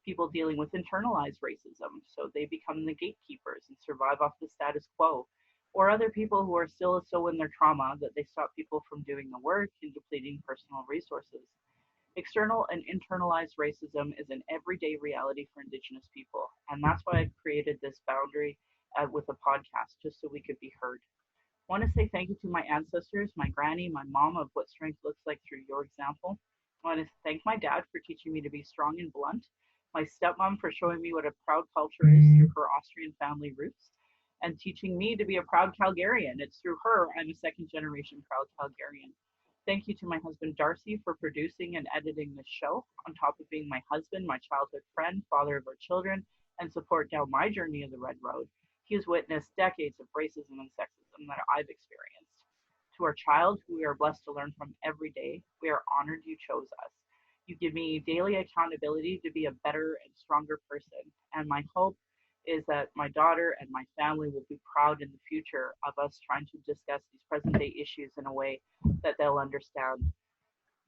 people dealing with internalized racism, so they become the gatekeepers and survive off the status quo, or other people who are still so in their trauma that they stop people from doing the work and depleting personal resources. External and internalized racism is an everyday reality for Indigenous people, and that's why I've created this boundary with a podcast, just so we could be heard. I want to say thank you to my ancestors, my granny, my mom, of what strength looks like through your example. I want to thank my dad for teaching me to be strong and blunt, my stepmom for showing me what a proud culture is through her Austrian family roots, and teaching me to be a proud Calgarian. It's through her I'm a second generation proud Calgarian. Thank you to my husband, Darcy, for producing and editing this show, on top of being my husband, my childhood friend, father of our children, and support down my journey of the Red Road. He has witnessed decades of racism and sexism that I've experienced. To our child, who we are blessed to learn from every day, we are honored you chose us. You give me daily accountability to be a better and stronger person, and my hope is that my daughter and my family will be proud in the future of us trying to discuss these present day issues in a way that they'll understand.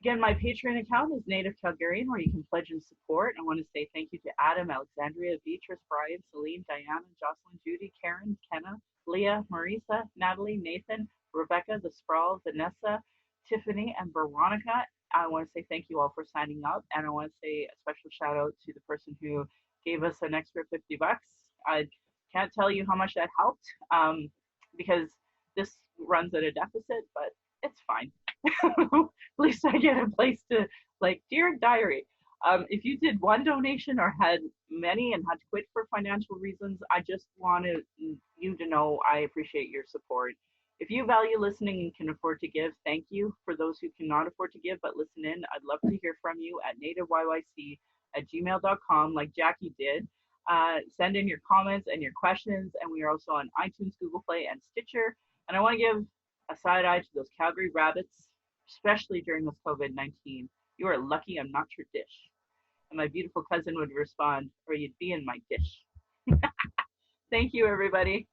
Again, my Patreon account is Native Calgarian, where you can pledge and support. I want to say thank you to Adam, Alexandria, Beatrice, Brian, Celine, Diana, Jocelyn, Judy, Karen, Kenna, Leah, Marisa, Natalie, Nathan, Rebecca, The Sprawl, Vanessa, Tiffany, and Veronica. I want to say thank you all for signing up, and I want to say a special shout out to the person who gave us an extra $50. I can't tell you how much that helped, because this runs at a deficit, but it's fine. At least I get a place to, dear diary. If you did one donation or had many and had to quit for financial reasons, I just wanted you to know I appreciate your support. If you value listening and can afford to give, thank you. For those who cannot afford to give but listen in, I'd love to hear from you at nativeyyc@gmail.com, like Jackie did. Send in your comments and your questions, and we are also on iTunes, Google Play, and Stitcher. And I want to give a side eye to those Calgary rabbits, especially during this COVID-19. You are lucky I'm not your dish. And my beautiful cousin would respond, or you'd be in my dish. Thank you, everybody.